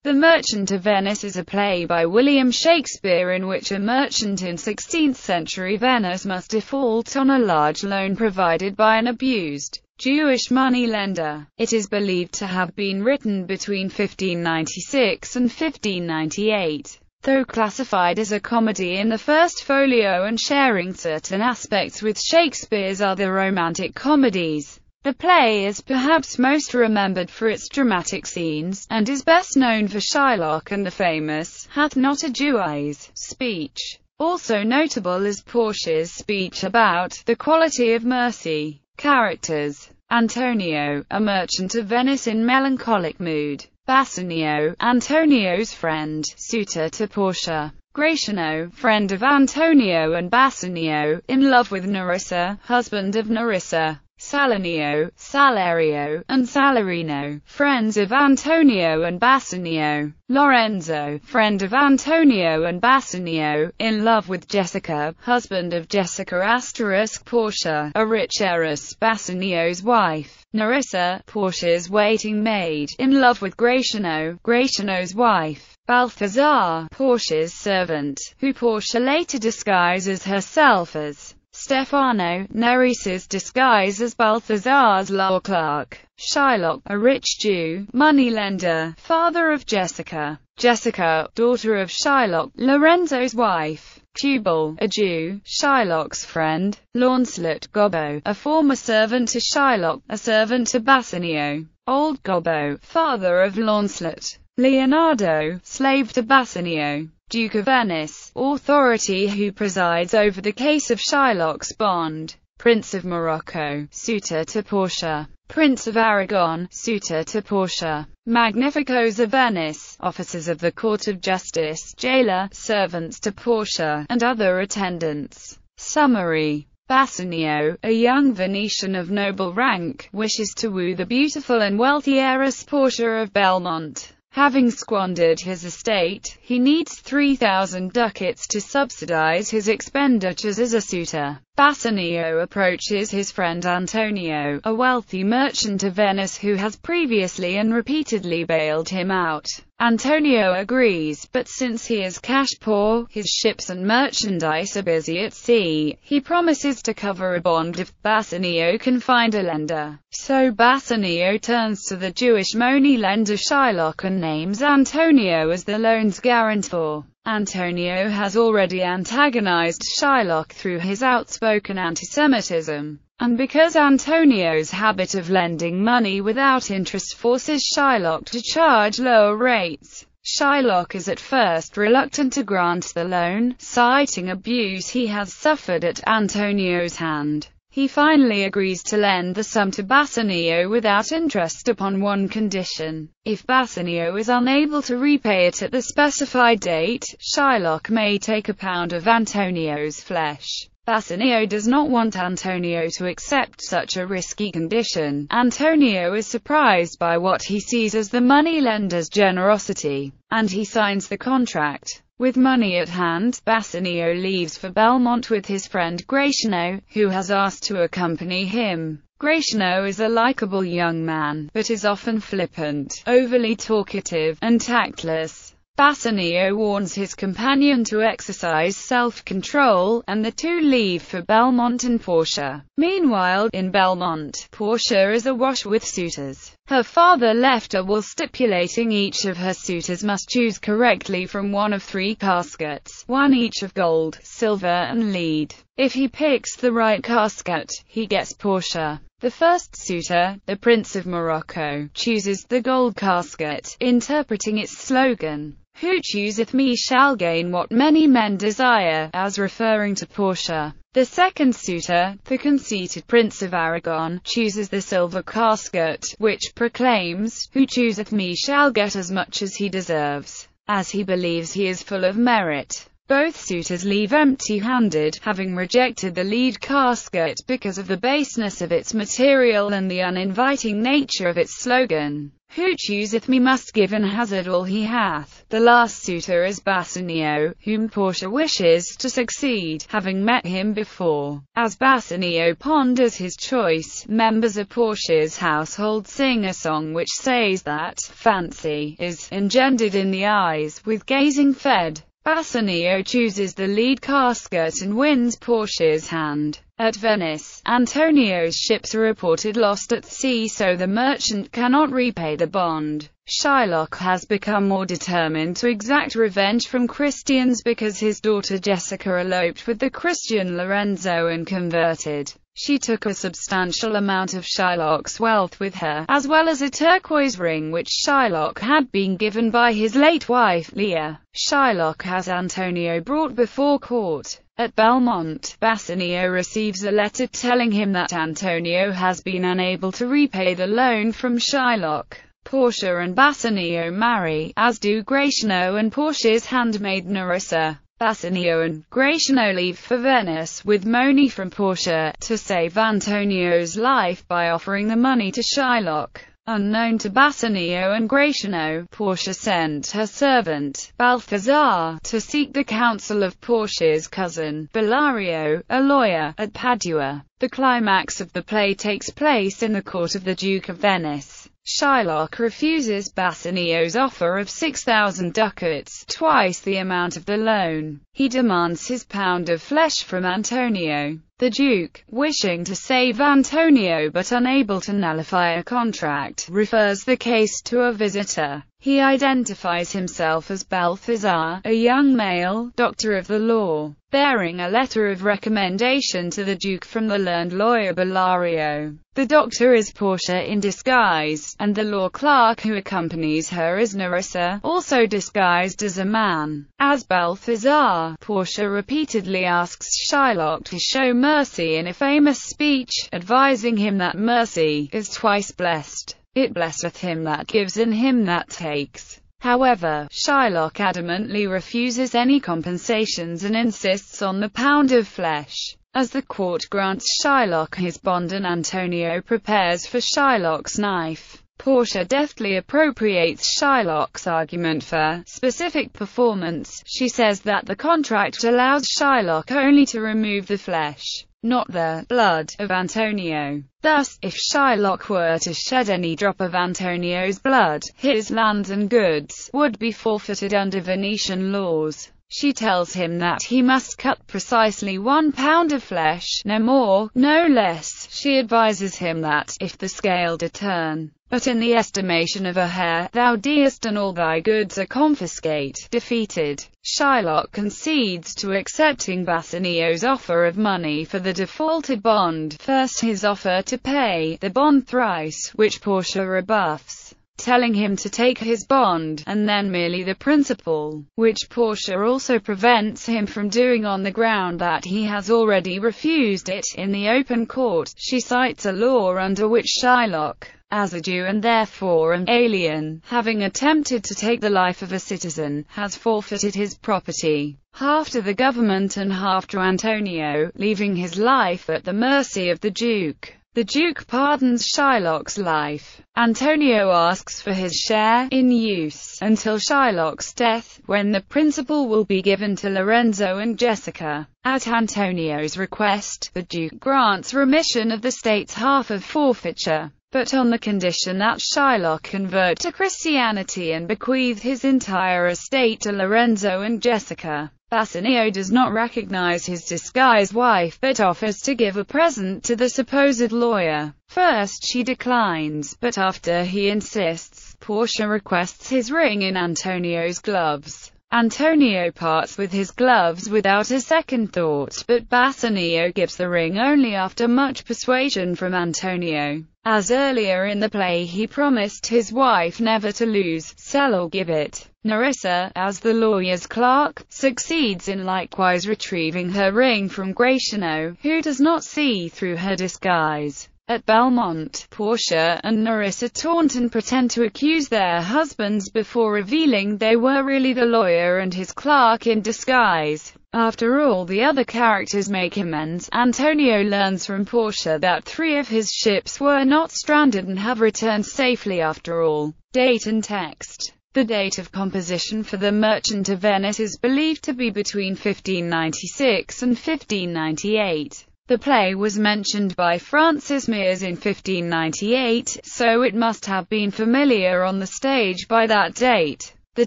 The Merchant of Venice is a play by William Shakespeare in which a merchant in 16th-century Venice must default on a large loan provided by an abused Jewish money-lender. It is believed to have been written between 1596 and 1598. Though classified as a comedy in the first folio and sharing certain aspects with Shakespeare's other romantic comedies, the play is perhaps most remembered for its dramatic scenes, and is best known for Shylock and the famous "Hath not a Jew eyes" speech. Also notable is Portia's speech about the quality of mercy. Characters: Antonio, a merchant of Venice in melancholic mood. Bassanio, Antonio's friend, suitor to Portia. Gratiano, friend of Antonio and Bassanio, in love with Nerissa, husband of Nerissa. Salanio, Salario, and Salarino, friends of Antonio and Bassanio. Lorenzo, friend of Antonio and Bassanio, in love with Jessica, husband of Jessica * Portia, a rich heiress, Bassanio's wife. Nerissa, Portia's waiting maid, in love with Gratiano, Gratiano's wife. Balthazar, Portia's servant, who Portia later disguises herself as. Stefano, Nerissa's disguise as Balthazar's law clerk. Shylock, a rich Jew, moneylender, father of Jessica. Jessica, daughter of Shylock, Lorenzo's wife. Tubal, a Jew, Shylock's friend. Launcelot Gobbo, a former servant to Shylock, a servant to Bassanio. Old Gobbo, father of Launcelot. Leonardo, slave to Bassanio. Duke of Venice, authority who presides over the case of Shylock's bond. Prince of Morocco, suitor to Portia. Prince of Aragon, suitor to Portia. Magnificos of Venice, officers of the Court of Justice, jailer, servants to Portia, and other attendants. Summary: Bassanio, a young Venetian of noble rank, wishes to woo the beautiful and wealthy heiress Portia of Belmont. Having squandered his estate, he needs 3,000 ducats to subsidize his expenditures as a suitor. Bassanio approaches his friend Antonio, a wealthy merchant of Venice who has previously and repeatedly bailed him out. Antonio agrees, but since he is cash poor, his ships and merchandise are busy at sea, he promises to cover a bond if Bassanio can find a lender. So Bassanio turns to the Jewish money-lender Shylock and names Antonio as the loan's guarantor. Antonio has already antagonized Shylock through his outspoken antisemitism, and because Antonio's habit of lending money without interest forces Shylock to charge lower rates, Shylock is at first reluctant to grant the loan, citing abuse he has suffered at Antonio's hand. He finally agrees to lend the sum to Bassanio without interest upon one condition: if Bassanio is unable to repay it at the specified date, Shylock may take a pound of Antonio's flesh. Bassanio does not want Antonio to accept such a risky condition. Antonio is surprised by what he sees as the money-lender's generosity, and he signs the contract. With money at hand, Bassanio leaves for Belmont with his friend Gratiano, who has asked to accompany him. Gratiano is a likable young man, but is often flippant, overly talkative, and tactless. Bassanio warns his companion to exercise self-control, and the two leave for Belmont and Portia. Meanwhile, in Belmont, Portia is awash with suitors. Her father left a will stipulating each of her suitors must choose correctly from one of 3 caskets, one each of gold, silver and lead. If he picks the right casket, he gets Portia. The first suitor, the Prince of Morocco, chooses the gold casket, interpreting its slogan, "Who chooseth me shall gain what many men desire," as referring to Portia. The second suitor, the conceited Prince of Aragon, chooses the silver casket, which proclaims, "Who chooseth me shall get as much as he deserves," as he believes he is full of merit. Both suitors leave empty-handed, having rejected the lead casket because of the baseness of its material and the uninviting nature of its slogan. Who chooseth me must give and hazard all he hath. The last suitor is Bassanio, whom Portia wishes to succeed, having met him before. As Bassanio ponders his choice, members of Portia's household sing a song which says that fancy is engendered in the eyes, with gazing fed. Bassanio chooses the lead casket and wins Portia's hand. At Venice, Antonio's ships are reported lost at sea, so the merchant cannot repay the bond. Shylock has become more determined to exact revenge from Christians because his daughter Jessica eloped with the Christian Lorenzo and converted. She took a substantial amount of Shylock's wealth with her, as well as a turquoise ring which Shylock had been given by his late wife, Leah. Shylock has Antonio brought before court. At Belmont, Bassanio receives a letter telling him that Antonio has been unable to repay the loan from Shylock. Portia and Bassanio marry, as do Gratiano and Portia's handmaid Nerissa. Bassanio and Gratiano leave for Venice with money from Portia to save Antonio's life by offering the money to Shylock. Unknown to Bassanio and Gratiano, Portia sent her servant, Balthazar, to seek the counsel of Portia's cousin, Bellario, a lawyer, at Padua. The climax of the play takes place in the court of the Duke of Venice. Shylock refuses Bassanio's offer of 6,000 ducats, twice the amount of the loan. He demands his pound of flesh from Antonio. The Duke, wishing to save Antonio but unable to nullify a contract, refers the case to a visitor. He identifies himself as Balthazar, a young male, doctor of the law, bearing a letter of recommendation to the Duke from the learned lawyer Bellario. The doctor is Portia in disguise, and the law clerk who accompanies her is Nerissa, also disguised as a man. As Balthazar, Portia repeatedly asks Shylock to show mercy in a famous speech, advising him that mercy is twice blessed. It blesseth him that gives and him that takes. However, Shylock adamantly refuses any compensations and insists on the pound of flesh. As the court grants Shylock his bond and Antonio prepares for Shylock's knife, Portia deftly appropriates Shylock's argument for specific performance. She says that the contract allows Shylock only to remove the flesh, not the blood, of Antonio. Thus, if Shylock were to shed any drop of Antonio's blood, his lands and goods would be forfeited under Venetian laws. She tells him that he must cut precisely 1 pound of flesh, no more, no less. She advises him that, if the scale did turn, but in the estimation of a hair, thou deest and all thy goods are confiscate. Defeated, Shylock concedes to accepting Bassanio's offer of money for the defaulted bond, first his offer to pay the bond thrice, which Portia rebuffs, telling him to take his bond, and then merely the principal, which Portia also prevents him from doing on the ground that he has already refused it. In the open court, she cites a law under which Shylock, as a Jew and therefore an alien, having attempted to take the life of a citizen, has forfeited his property, half to the government and half to Antonio, leaving his life at the mercy of the Duke. The Duke pardons Shylock's life. Antonio asks for his share, in use, until Shylock's death, when the principal will be given to Lorenzo and Jessica. At Antonio's request, the Duke grants remission of the state's half of forfeiture, but on the condition that Shylock convert to Christianity and bequeath his entire estate to Lorenzo and Jessica. Bassanio does not recognize his disguised wife, but offers to give a present to the supposed lawyer. First she declines, but after he insists, Portia requests his ring in Antonio's gloves. Antonio parts with his gloves without a second thought, but Bassanio gives the ring only after much persuasion from Antonio. As earlier in the play he promised his wife never to lose, sell or give it. Nerissa, as the lawyer's clerk, succeeds in likewise retrieving her ring from Gratiano, who does not see through her disguise. At Belmont, Portia and Nerissa taunt and pretend to accuse their husbands before revealing they were really the lawyer and his clerk in disguise. After all the other characters make amends, Antonio learns from Portia that 3 of his ships were not stranded and have returned safely after all. Date and text. The date of composition for The Merchant of Venice is believed to be between 1596 and 1598. The play was mentioned by Francis Mears in 1598, so it must have been familiar on the stage by that date. The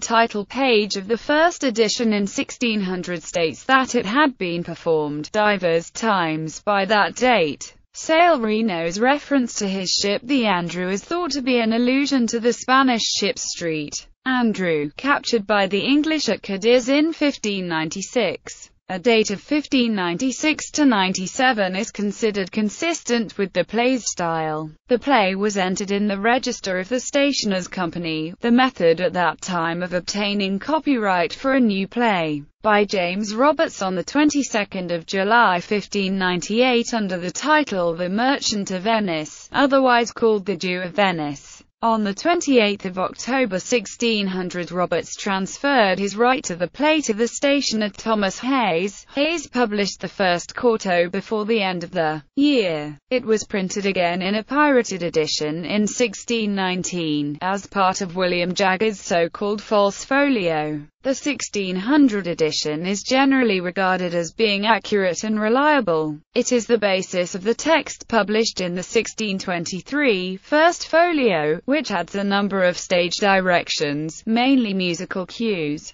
title page of the first edition in 1600 states that it had been performed divers times by that date. Sailreno's reference to his ship the Andrew is thought to be an allusion to the Spanish ship Street Andrew, captured by the English at Cadiz in 1596. A date of 1596 to 97 is considered consistent with the play's style. The play was entered in the Register of the Stationers' Company, the method at that time of obtaining copyright for a new play, by James Roberts on the 22nd of July 1598 under the title The Merchant of Venice, otherwise called The Jew of Venice. On the 28th of October 1600 Roberts transferred his right to the play to the stationer Thomas Hayes. Hayes published the first quarto before the end of the year. It was printed again in a pirated edition in 1619, as part of William Jagger's so-called false folio. The 1600 edition is generally regarded as being accurate and reliable. It is the basis of the text published in the 1623 first folio, which adds a number of stage directions, mainly musical cues.